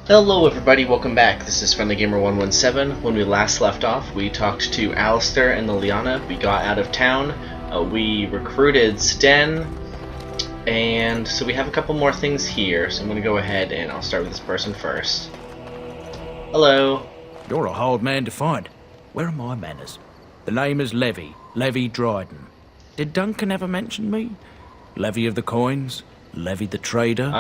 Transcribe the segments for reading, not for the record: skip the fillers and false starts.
Hello everybody, welcome back. This is Friendly Gamer 117. When we last left off, we talked to Alistair and Liliana. We got out of town. We recruited Sten. And so we have a couple more things here. So I'm going to go ahead and I'll start with this person first. Hello. You're a hard man to find. Where are my manners? The name is Levy Dryden. Did Duncan ever mention me? Levy of the coins? Levy the trader?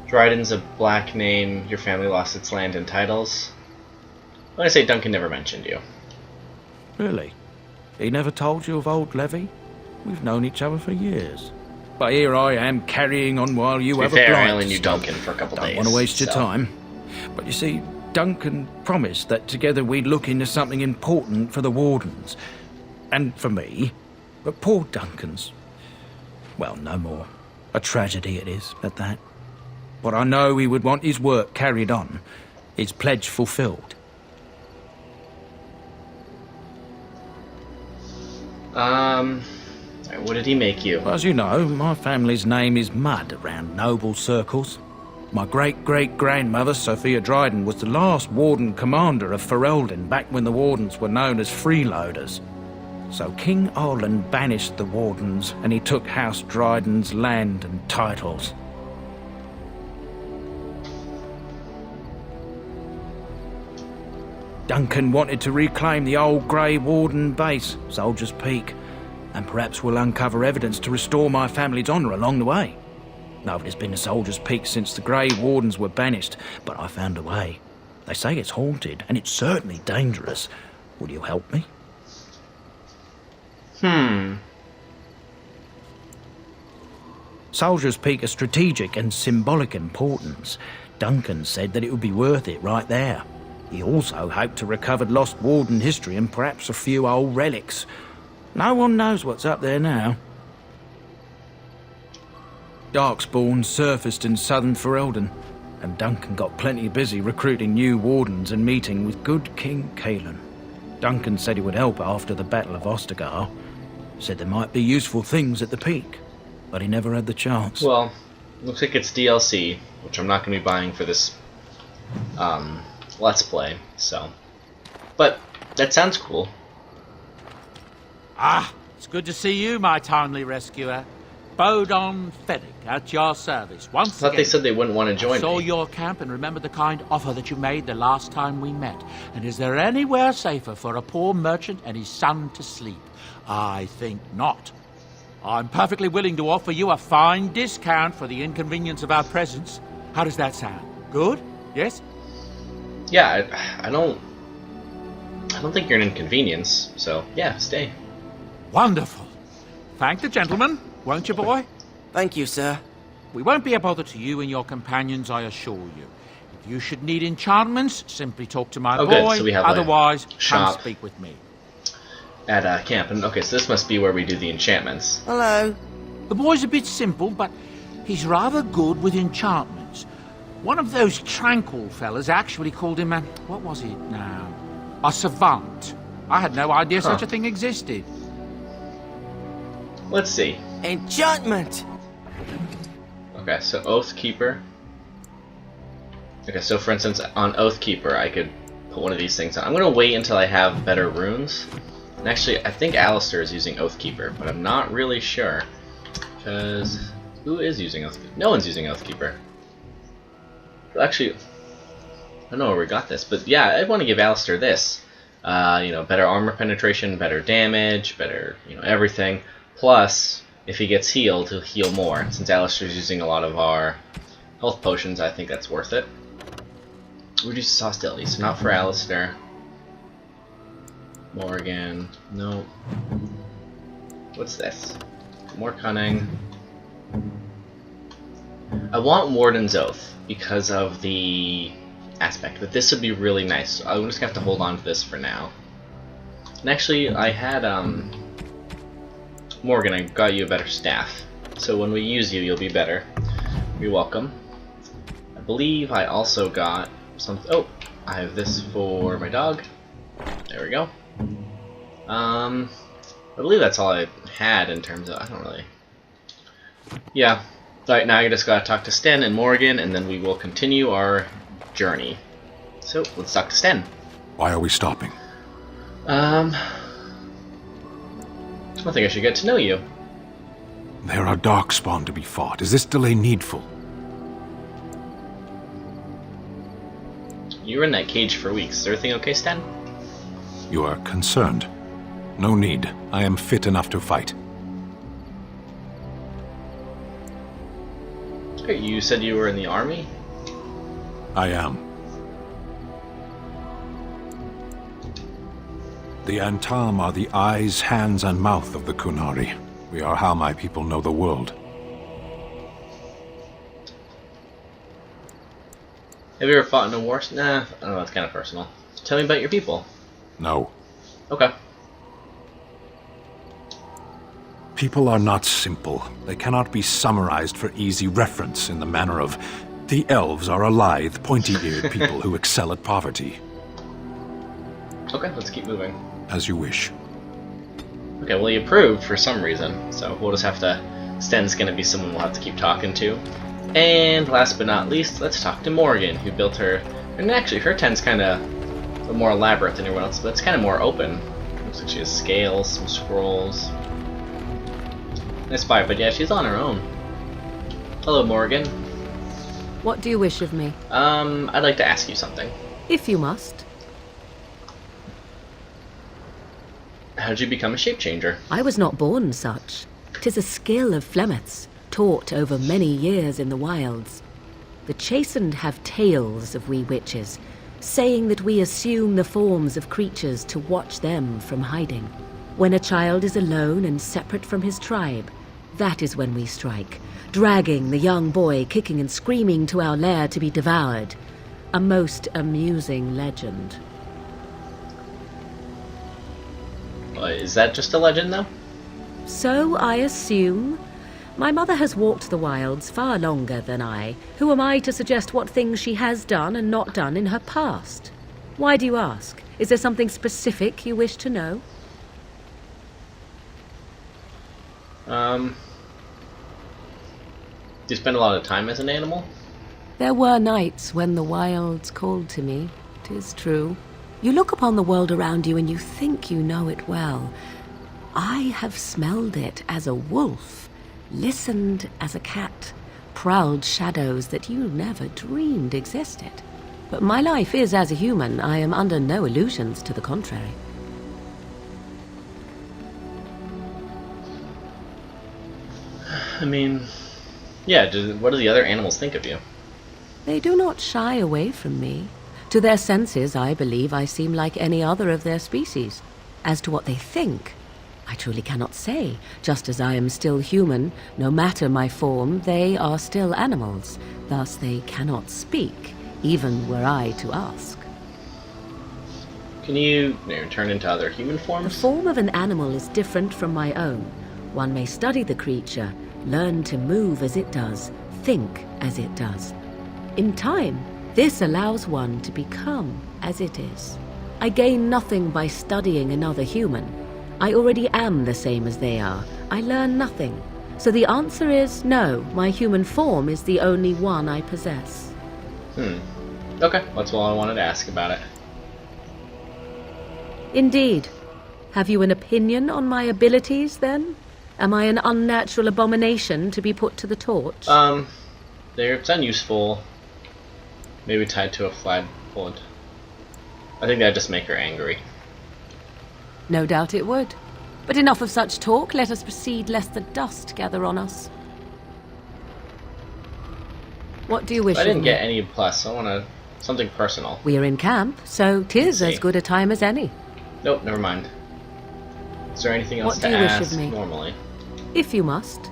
Dryden's a black name. Your family lost its land and titles. I'm going to say Duncan never mentioned you. Really? He never told you of old Levy? We've known each other for years. But here I am carrying on while you have a blind. I only knew Duncan for a couple days. Don't want to waste your time. But you see, Duncan promised that together we'd look into something important for the Wardens. And for me. But poor Duncan's... well, no more. A tragedy it is, at that. But I know he would want his work carried on. His pledge fulfilled. What did he make you? As you know, my family's name is mud around noble circles. My great-great-grandmother, Sophia Dryden, was the last Warden commander of Ferelden back when the Wardens were known as freeloaders. So King Arland banished the Wardens and he took House Dryden's land and titles. Duncan wanted to reclaim the old Grey Warden base, Soldier's Peak, and perhaps we'll uncover evidence to restore my family's honour along the way. Nobody's been to Soldier's Peak since the Grey Wardens were banished, but I found a way. They say it's haunted, and it's certainly dangerous. Will you help me? Soldier's Peak is strategic and symbolic importance. Duncan said that it would be worth it right there. He also hoped to recover lost Warden history and perhaps a few old relics. No one knows what's up there now. Darkspawn surfaced in southern Ferelden, and Duncan got plenty busy recruiting new Wardens and meeting with good King Cailan. Duncan said he would help after the Battle of Ostagar. Said there might be useful things at the peak, but he never had the chance. Well, looks like it's DLC, which I'm not going to be buying for this, Let's Play, so. But, that sounds cool. Ah, it's good to see you, my timely rescuer. Bodon Fennick, at your service, once I thought they said they wouldn't want to join I saw me. your camp and remember the kind offer that you made the last time we met. And is there anywhere safer for a poor merchant and his son to sleep? I think not. I'm perfectly willing to offer you a fine discount for the inconvenience of our presence. How does that sound? Good? Yes? Yeah, I don't think you're an inconvenience, so yeah, stay. Wonderful. Thank the gentleman, won't you, boy? Thank you, sir. We won't be a bother to you and your companions, I assure you. If you should need enchantments, simply talk to my boy. Good. So we have otherwise, a shop come speak with me. At camp. And okay, so this must be where we do the enchantments. Hello. The boy's a bit simple, but he's rather good with enchantments. One of those tranquil fellas actually called him a... what was it now? A savant. I had no idea such a thing existed. Let's see. Enchantment! Okay, so Oathkeeper. Okay, so for instance, on Oathkeeper, I could put one of these things on. I'm going to wait until I have better runes. And actually, I think Alistair is using Oathkeeper, but I'm not really sure. Because... who is using Oathkeeper? No one's using Oathkeeper. Actually, I don't know where we got this, but yeah, I want to give Alistair this. You know, better armor penetration, better damage, better, you know, everything. Plus, if he gets healed, he'll heal more. Since Alistair's using a lot of our health potions, I think that's worth it. Reduces hostility, so not for Alistair. Morgan, no. What's this? More cunning. I want Warden's Oath because of the aspect, but this would be really nice. So I'm just gonna have to hold on to this for now. And actually, I had Morgan, I got you a better staff. So when we use you, you'll be better. You're welcome. I believe I also got some. Oh, I have this for my dog. There we go. What believe that's all I had in terms of... I don't really... Yeah. Alright, now I just gotta talk to Sten and Morgan, and then we will continue our journey. So, let's talk to Sten. Why are we stopping? I think I should get to know you. There are darkspawn to be fought. Is this delay needful? You were in that cage for weeks. Is everything okay, Sten? You are concerned. No need. I am fit enough to fight. You said you were in the army? I am. The Antam are the eyes, hands, and mouth of the Qunari. We are how my people know the world. Have you ever fought in a war? Nah, I don't know, that's kind of personal. Tell me about your people. No. Okay. People are not simple. They cannot be summarized for easy reference in the manner of, the elves are a lithe, pointy-eared people who excel at poverty. Okay, let's keep moving. As you wish. Okay, well, you approved for some reason, so we'll just have to... Sten's gonna be someone we'll have to keep talking to. And last but not least, let's talk to Morgan, who built her... And actually, her tent's kind of more elaborate than everyone else, but it's kind of more open. Looks like she has scales, some scrolls. Nice spy, but yeah, she's on her own. Hello, Morgan. What do you wish of me? I'd like to ask you something. If you must. How did you become a shape changer? I was not born such. 'Tis a skill of Flemeth's, taught over many years in the wilds. The chastened have tales of we witches, saying that we assume the forms of creatures to watch them from hiding. When a child is alone and separate from his tribe, that is when we strike, dragging the young boy kicking and screaming to our lair to be devoured. A most amusing legend. Is that just a legend, though? So I assume. My mother has walked the wilds far longer than I. Who am I to suggest what things she has done and not done in her past? Why do you ask? Is there something specific you wish to know? Do you spend a lot of time as an animal? There were nights when the wilds called to me, 'tis true. You look upon the world around you and you think you know it well. I have smelled it as a wolf, listened as a cat, prowled shadows that you never dreamed existed. But my life is as a human. I am under no illusions to the contrary. I mean, yeah, what do the other animals think of you? They do not shy away from me. To their senses, I believe I seem like any other of their species. As to what they think, I truly cannot say. Just as I am still human, no matter my form, they are still animals. Thus they cannot speak, even were I to ask. Can you turn into other human The forms? form of an animal is different from my own. One may study the creature, learn to move as it does, think as it does. In time, this allows one to become as it is. I gain nothing by studying another human. I already am the same as they are. I learn nothing. So the answer is no, my human form is the only one I possess. Okay, that's all I wanted to ask about it. Indeed. Have you an opinion on my abilities, then? Am I an unnatural abomination to be put to the torch? It's unuseful. Maybe tied to a flagpole. I think that'd just make her angry. No doubt it would. But enough of such talk. Let us proceed, lest the dust gather on us. What do you wish I of didn't me? get any plus. I want something personal. We are in camp, so 'tis Let's as see. good a time as any. Nope, never mind. Is there anything else What to do you wish of ask me? normally? If you must.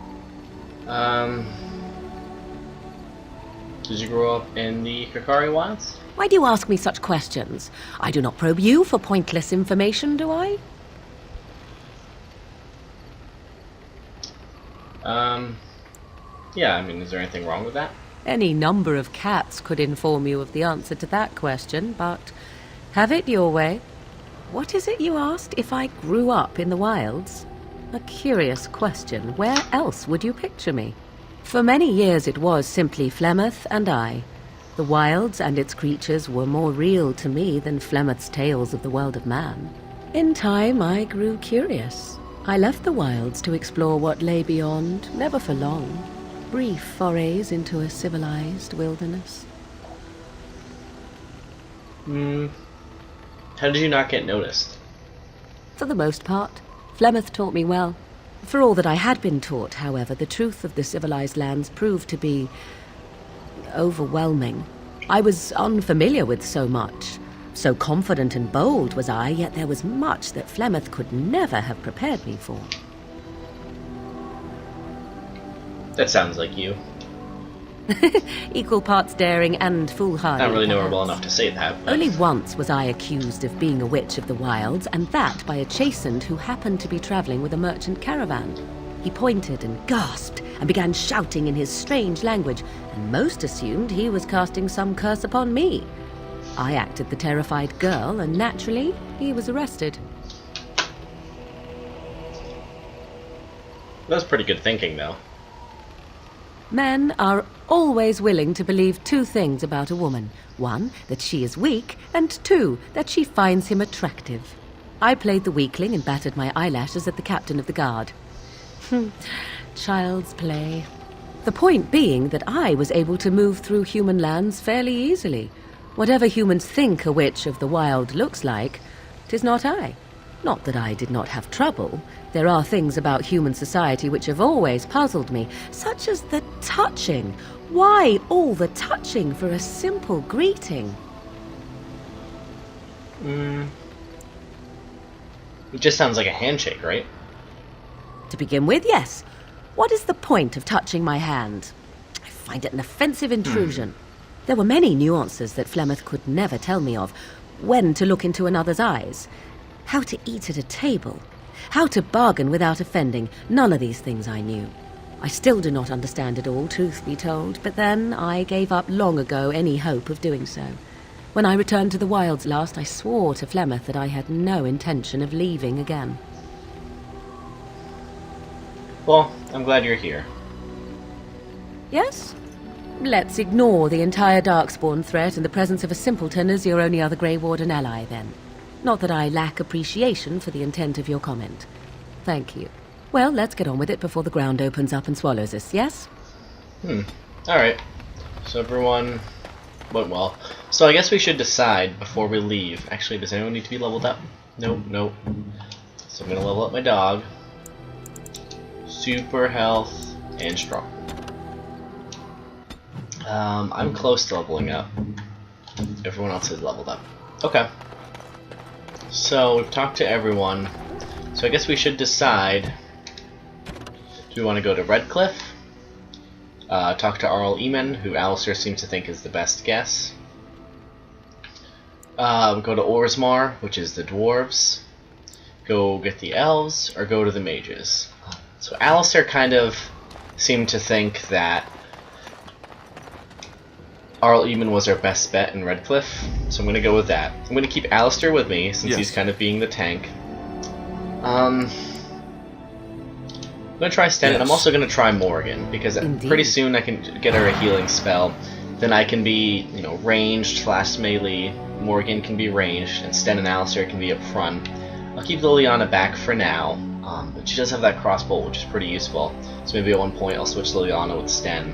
Did you grow up in the Kakari Wilds? Why do you ask me such questions? I do not probe you for pointless information, do I? Yeah, I mean, is there anything wrong with that? Any number of cats could inform you of the answer to that question, but have it your way. What is it you asked? If I grew up in the wilds? A curious question. Where else would you picture me? For many years it was simply Flemeth and I. The wilds and its creatures were more real to me than Flemeth's tales of the world of man. In time, I grew curious. I left the wilds to explore what lay beyond, never for long. Brief forays into a civilized wilderness. How did you not get noticed? For the most part, Flemeth taught me well. For all that I had been taught, however, the truth of the civilized lands proved to be overwhelming. I was unfamiliar with so much. So confident and bold was I, yet there was much that Flemeth could never have prepared me for. That sounds like you. Equal parts daring and foolhardy. I don't really know her perhaps. well enough to say that. But... Only once was I accused of being a witch of the wilds, and that by a chastened who happened to be traveling with a merchant caravan. He pointed and gasped and began shouting in his strange language, and most assumed he was casting some curse upon me. I acted the terrified girl, and naturally, he was arrested. That was pretty good thinking, though. Men are always willing to believe two things about a woman. One, that she is weak, and two, that she finds him attractive. I played the weakling and battered my eyelashes at the captain of the guard. Child's play. The point being that I was able to move through human lands fairly easily. Whatever humans think a witch of the wild looks like, 'tis not I. Not that I did not have trouble. There are things about human society which have always puzzled me, such as the touching. Why all the touching for a simple greeting? It just sounds like a handshake, right? To begin with, yes. What is the point of touching my hand? I find it an offensive intrusion. There were many nuances that Flemeth could never tell me of. When to look into another's eyes. How to eat at a table. How to bargain without offending. None of these things I knew. I still do not understand it all, truth be told, but then I gave up long ago any hope of doing so. When I returned to the wilds last, I swore to Flemeth that I had no intention of leaving again. Well, I'm glad you're here. Yes? Let's ignore the entire Darkspawn threat and the presence of a simpleton as your only other Grey Warden ally, then. Not that I lack appreciation for the intent of your comment. Thank you. Well, let's get on with it before the ground opens up and swallows us, yes? Alright. So everyone went well. So I guess we should decide before we leave. Actually, does anyone need to be leveled up? Nope, nope. So I'm gonna level up my dog. Super health and strong. I'm close to leveling up. Everyone else is leveled up. Okay. So we've talked to everyone. So I guess we should decide. Do we want to go to Redcliffe? Talk to Arl Eamon, who Alistair seems to think is the best guess. Go to Orsmar, which is the dwarves. Go get the elves, or go to the mages. So Alistair kind of seemed to think that Arl Eamon was our best bet in Redcliffe, so I'm going to go with that. I'm going to keep Alistair with me, since he's kind of being the tank. I'm going to try Sten, and I'm also going to try Morgan, because pretty soon I can get her a healing spell. Then I can be, you know, ranged / melee, Morgan can be ranged, and Sten and Alistair can be up front. I'll keep Liliana back for now, but she does have that crossbow, which is pretty useful. So maybe at one point I'll switch Liliana with Sten.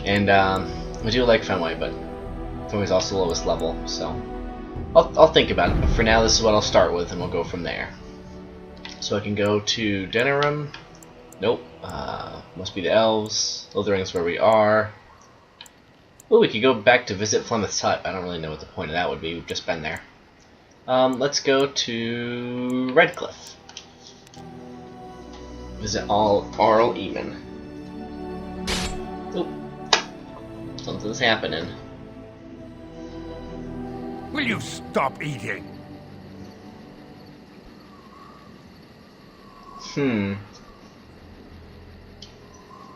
And I do like Fenway, but Fenway's also the lowest level, so I'll think about it. But for now, this is what I'll start with, and we'll go from there. So I can go to Denerim. Nope. Must be the elves. Lothering's where we are. Oh, we could go back to visit Flemeth's hut. I don't really know what the point of that would be. We've just been there. Let's go to Redcliffe. Visit Arl Eamon. Oop. Something's happening. Will you stop eating?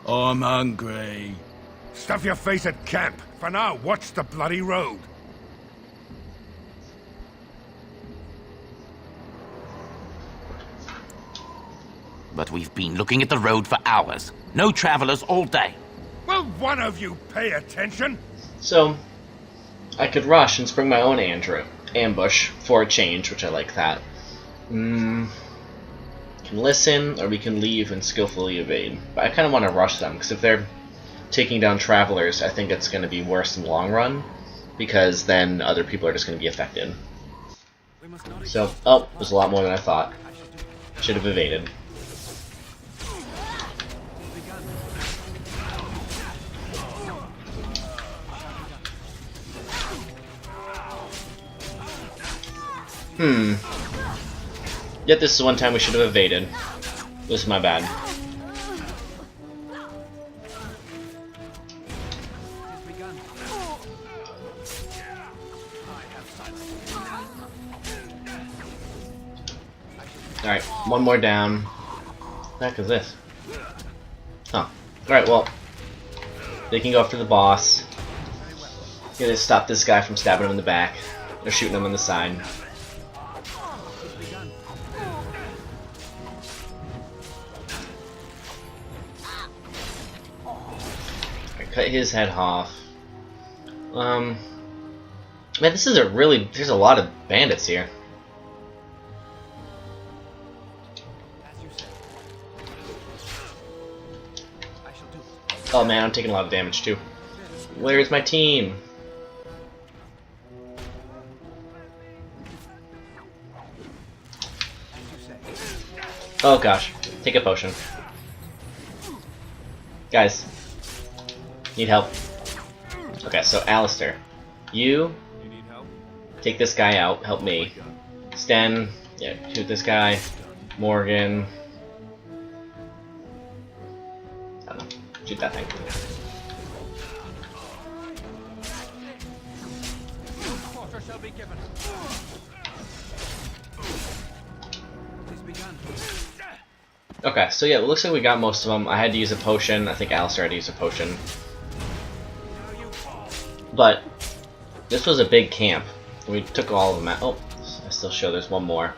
I'm hungry. Stuff your face at camp. For now, watch the bloody road. But we've been looking at the road for hours. No travelers all day. Will one of you pay attention? So, I could rush and spring my own ambush for a change, which I like that. Can listen, or we can leave and skillfully evade. But I kind of want to rush them, because if they're taking down travelers, I think it's going to be worse in the long run, because then other people are just going to be affected. So, oh, there's a lot more than I thought. Should have evaded. Yet this is one time we should have evaded. This is my bad. Alright, one more down. What the heck is this? Huh. Alright, well, they can go after the boss. Gotta stop this guy from stabbing him in the back. They're shooting him on the side. Cut his head off. Man, this is there's a lot of bandits here. Oh man, I'm taking a lot of damage too. Where's my team? Oh gosh, take a potion. Guys, need help. Okay, so Alistair, you take this guy out, help me. Sten, yeah, shoot this guy. Morgan, I don't know, shoot that thing. Okay, so yeah, it looks like we got most of them. I had to use a potion. I think Alistair had to use a potion. But this was a big camp. We took all of them out. Oh, I still show there's one more.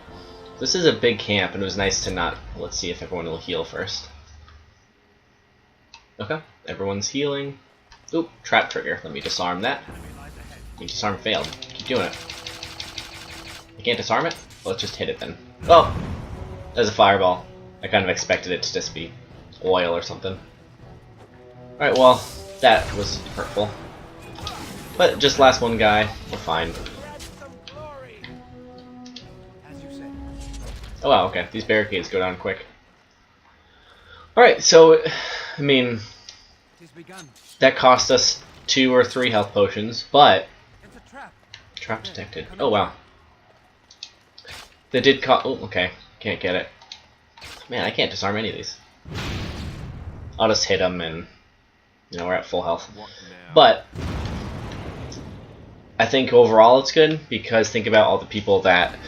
This is a big camp, and it was nice to not... Let's see if everyone will heal first. Okay, everyone's healing. Oop, trap trigger. Let me disarm that. Disarm failed. Keep doing it. I can't disarm it? Well, let's just hit it then. Oh! There's a fireball. I kind of expected it to just be oil or something. Alright, well, that was hurtful. But just last one guy, we're fine. Oh wow, okay, these barricades go down quick. Alright, so, I mean, that cost us 2 or 3 health potions, but... Trap detected. Oh wow. They did cost... Oh, okay, can't get it. Man, I can't disarm any of these. I'll just hit them and, you know, we're at full health. But I think overall it's good, because think about all the people that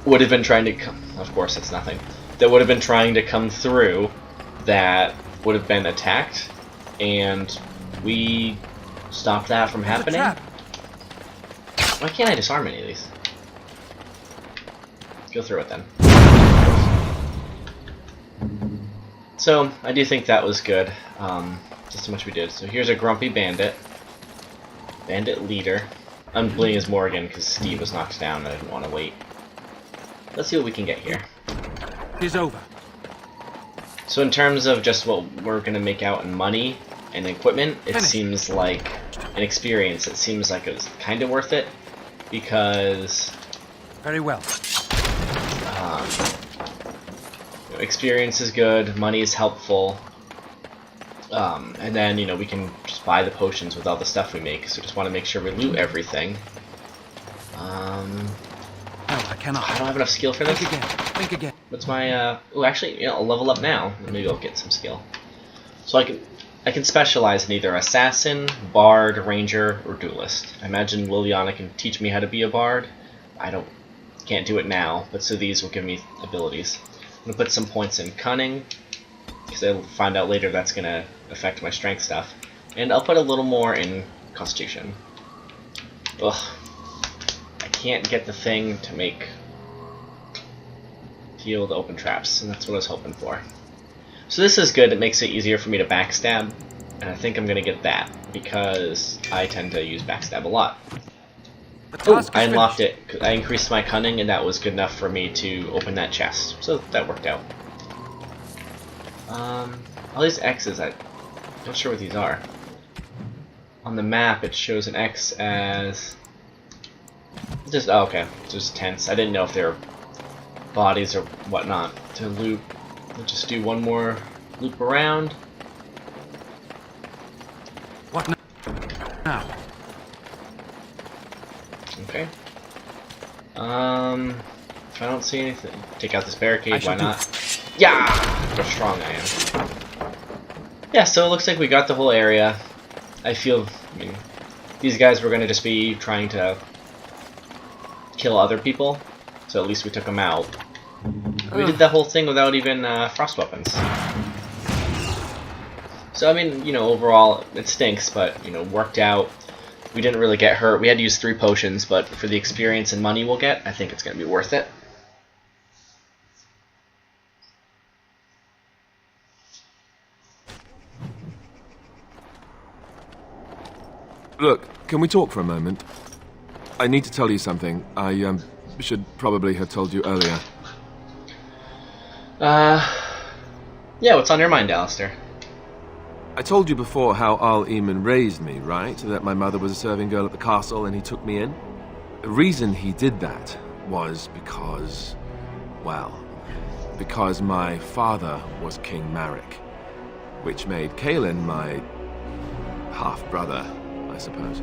would have been trying to come... Of course, it's nothing. That would have been trying to come through that would have been attacked, and we stopped that from happening. Why can't I disarm any of these? Go through it then. So, I do think that was good, just how much we did. So here's a grumpy bandit. Bandit leader. I'm bleeding as Morgan because Steve was knocked down and I didn't want to wait. Let's see what we can get here. It's over. So in terms of just what we're going to make out in money and equipment, it seems like, an experience, it seems like it was kind of worth it, because... Very well. Experience is good, money is helpful, and then, you know, we can just buy the potions with all the stuff we make, so just want to make sure we loot everything. No, I cannot. I don't have enough skill for this. Think again. What's my, oh, actually, you know, I'll level up now, and maybe I'll get some skill. So I can specialize in either assassin, bard, ranger, or duelist. I imagine Liliana can teach me how to be a bard. Can't do it now, but so these will give me abilities. I'm going to put some points in cunning, because I'll find out later that's going to affect my strength stuff. And I'll put a little more in constitution. Ugh. I can't get the thing to make... Heal the open traps, and that's what I was hoping for. So this is good. It makes it easier for me to backstab, and I think I'm going to get that, because I tend to use backstab a lot. Oh, I unlocked it. I increased my cunning, and that was good enough for me to open that chest. So that worked out. All these X's, I'm not sure what these are. On the map, it shows an X as... just, oh, okay, just tents. I didn't know if they were bodies or whatnot. To loop, we'll just do one more loop around. What now? Okay. If I don't see anything, take out this barricade, why not? Yeah! How strong I am. Yeah, so it looks like we got the whole area. I mean, these guys were going to just be trying to kill other people, so at least we took them out. We did the whole thing without even frost weapons. So, I mean, you know, overall, it stinks, but, you know, worked out. We didn't really get hurt. We had to use 3 potions, but for the experience and money we'll get, I think it's going to be worth it. Look, can we talk for a moment? I need to tell you something. I should probably have told you earlier. Yeah, what's on your mind, Alistair? I told you before how Arl Eamon raised me, right? That my mother was a serving girl at the castle and he took me in? The reason he did that was because... well, because my father was King Marek, which made Kaelin my half-brother, I suppose.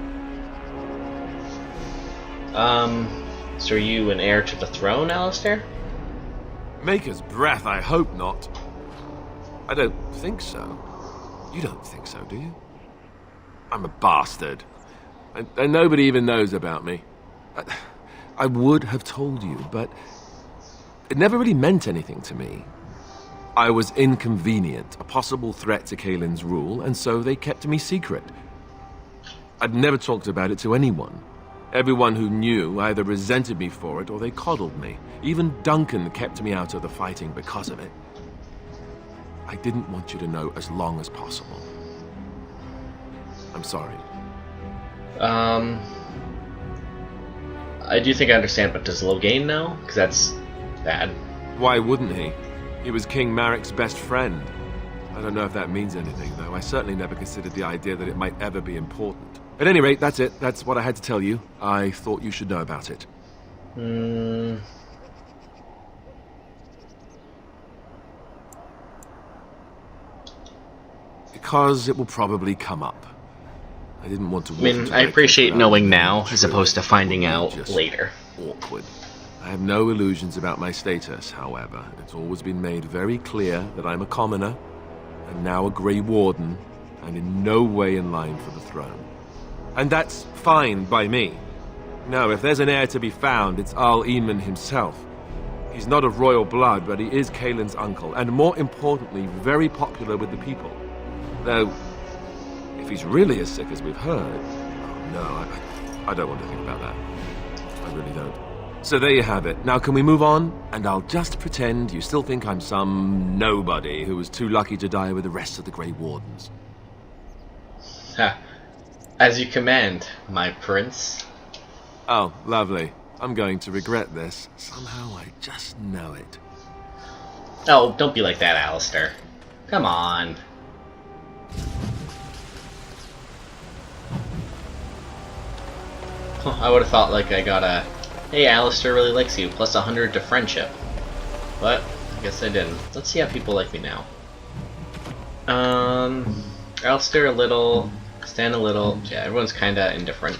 So are you an heir to the throne, Alistair? Maker's breath, I hope not. I don't think so. You don't think so, do you? I'm a bastard. And nobody even knows about me. I would have told you, but it never really meant anything to me. I was inconvenient, a possible threat to Kaelin's rule, and so they kept me secret. I'd never talked about it to anyone. Everyone who knew either resented me for it or they coddled me. Even Duncan kept me out of the fighting because of it. I didn't want you to know as long as possible. I'm sorry. I do think I understand, but does Loghain know? Because that's bad. Why wouldn't he? He was King Marek's best friend. I don't know if that means anything, though. I certainly never considered the idea that it might ever be important. At any rate, that's it. That's what I had to tell you. I thought you should know about it. Because it will probably come up. I didn't want to... I mean, I appreciate knowing now, as opposed to finding out later. Awkward. I have no illusions about my status, however. It's always been made very clear that I'm a commoner, and now a Grey Warden, and in no way in line for the throne. And that's fine by me. No, if there's an heir to be found, it's Arl Eamon himself. He's not of royal blood, but he is Kaelin's uncle, and more importantly, very popular with the people. Though, if he's really as sick as we've heard... oh, no, I don't want to think about that. I really don't. So there you have it. Now can we move on? And I'll just pretend you still think I'm some nobody who was too lucky to die with the rest of the Grey Wardens. Ha. As you command, my prince. Oh, lovely. I'm going to regret this. Somehow I just know it. Oh, don't be like that, Alistair. Come on. I would have thought like I got a, hey, Alistair really likes you, plus 100 to friendship. But, I guess I didn't. Let's see how people like me now. Alistair a little, Stan a little, yeah, everyone's kinda indifferent.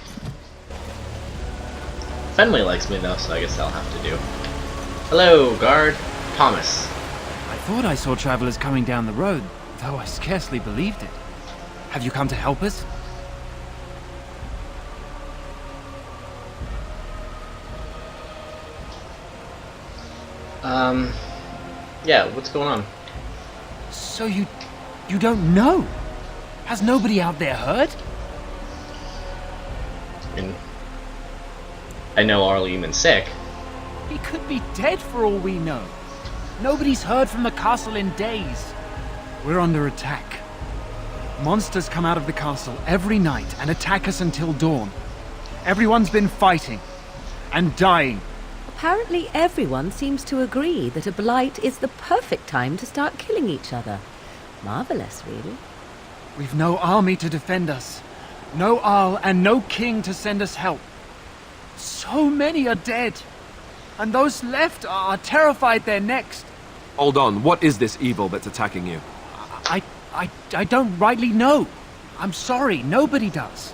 Fenway likes me though, so I guess that'll have to do. Hello, guard. Thomas. I thought I saw travelers coming down the road, though I scarcely believed it. Have you come to help us? Yeah, what's going on? So you don't know? Has nobody out there heard? I know Arl Eamon's sick. He could be dead for all we know. Nobody's heard from the castle in days. We're under attack. Monsters come out of the castle every night and attack us until dawn. Everyone's been fighting and dying. Apparently everyone seems to agree that a blight is the perfect time to start killing each other. Marvelous, really. We've no army to defend us. No Arl and no king to send us help. So many are dead. And those left are terrified they're next. Hold on, what is this evil that's attacking you? I don't rightly know. I'm sorry, nobody does.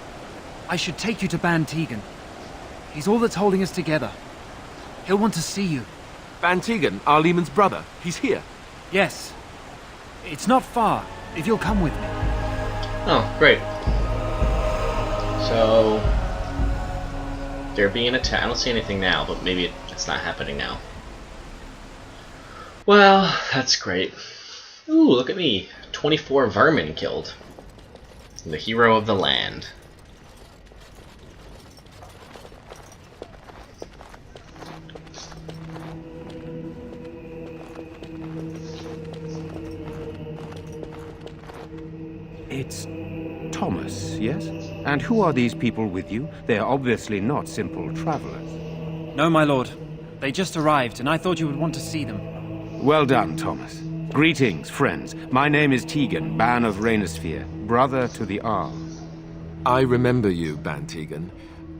I should take you to Ban Tegan. He's all that's holding us together. He'll want to see you. Ban Tegan, Arlemon's brother. He's here. Yes. It's not far, if you'll come with me. Oh, great. So... they're being attacked. I don't see anything now, but maybe it's not happening now. Well, that's great. Ooh, look at me. 24 vermin killed. I'm the hero of the land. It's Thomas, yes? And who are these people with you? They are obviously not simple travelers. No, my lord. They just arrived, and I thought you would want to see them. Well done, Thomas. Greetings, friends. My name is Tegan, Ban of Reynisfere, brother to the Arl. I remember you, Ban Tegan.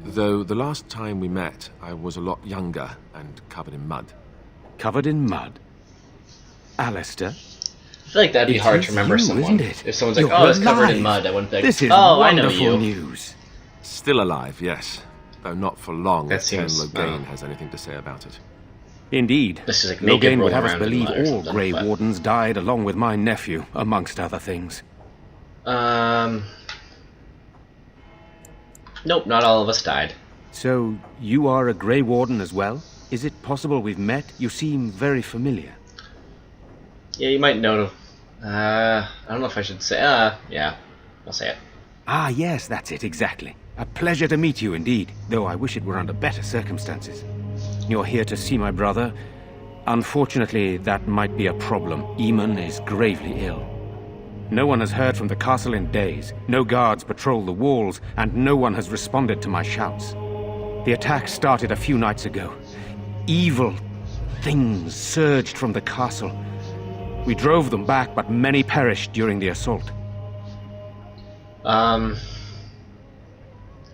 Though the last time we met, I was a lot younger and covered in mud. Covered in mud? Alistair? I feel like that'd be hard to remember you, someone. Isn't it? If someone's like, You're oh, it's covered in alive. mud, I wouldn't think, This is oh, I know wonderful you. news. Still alive, yes. Though not for long That if Ken seems- Loghain has anything to say about it. Indeed. This is like naked Loghain would rolling have us around in believe mud or all something, Grey but- Wardens died along with my nephew, amongst other things. Nope, not all of us died. So, you are a Grey Warden as well? Is it possible we've met? You seem very familiar. Yeah, you might know. I don't know if I should say. Yeah, I'll say it. Ah, yes, that's it, exactly. A pleasure to meet you indeed, though I wish it were under better circumstances. You're here to see my brother. Unfortunately, that might be a problem. Eamon is gravely ill. No one has heard from the castle in days. No guards patrol the walls, and no one has responded to my shouts. The attack started a few nights ago. Evil things surged from the castle. We drove them back, but many perished during the assault.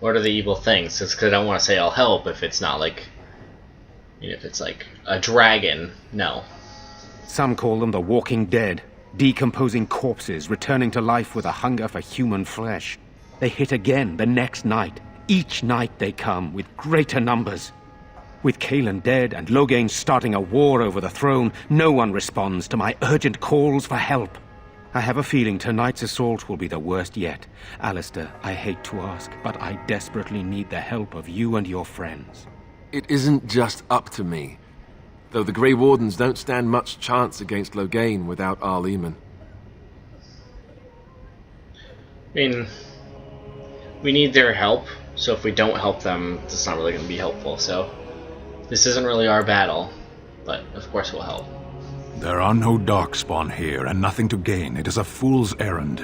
What are the evil things? It's because I don't want to say I'll help if it's not like... if it's like a dragon, no. Some call them the Walking Dead. Decomposing corpses, returning to life with a hunger for human flesh. They hit again the next night. Each night they come, with greater numbers. With Cailan dead and Loghain starting a war over the throne, no one responds to my urgent calls for help. I have a feeling tonight's assault will be the worst yet. Alistair, I hate to ask, but I desperately need the help of you and your friends. It isn't just up to me. Though the Grey Wardens don't stand much chance against Loghain without Arleman. I mean, we need their help, so if we don't help them, it's not really going to be helpful, so... this isn't really our battle, but of course we'll help. There are no Darkspawn here, and nothing to gain. It is a fool's errand.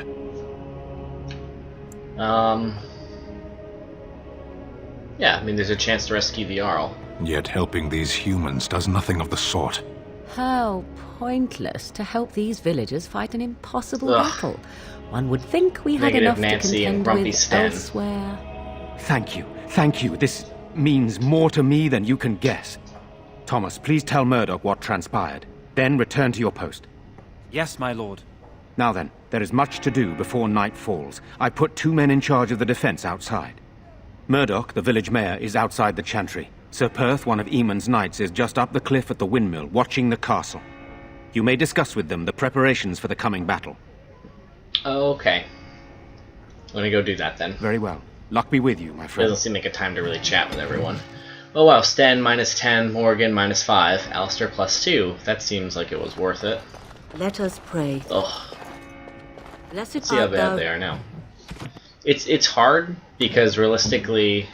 Yeah, I mean, there's a chance to rescue the Arl. Yet helping these humans does nothing of the sort. How pointless to help these villagers fight an impossible Ugh. battle. One would think we had Negative enough Nancy to and contend Grumpy with Sten. elsewhere. Thank you, thank you. This means more to me than you can guess. Thomas, please tell Murdoch what transpired. Then return to your post. Yes, my lord. Now then, there is much to do before night falls. I put 2 men in charge of the defense outside. Murdoch, the village mayor, is outside the chantry. Sir Perth, one of Eamon's knights, is just up the cliff at the windmill, watching the castle. You may discuss with them the preparations for the coming battle. Okay. Let me go do that then. Very well. Luck be with you, my friend. Doesn't seem like a time to really chat with everyone. Oh wow, Sten -10, Morgan -5, Alistair +2. That seems like it was worth it. Let us pray. Ugh. Blessed See how art thou. bad they are now. It's hard because realistically,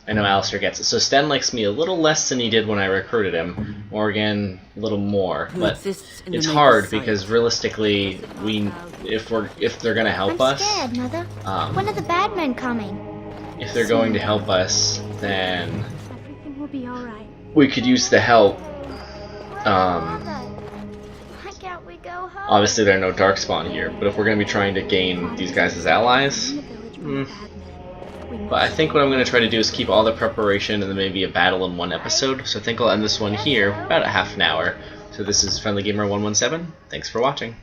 I know Alistair gets it. So Sten likes me a little less than he did when I recruited him. Morgan a little more, but it's hard because realistically, if they're gonna help us, I'm scared, Mother. When are the bad men coming? if they're going to help us, then Everything will be all right. we could use the help. Mother, why can't we go home? Obviously, there are no Darkspawn here, but if we're gonna be trying to gain these guys as allies. But I think what I'm going to try to do is keep all the preparation and then maybe a battle in one episode. So I think I'll end this one here, about a half an hour. So this is Friendly Gamer 117. Thanks for watching.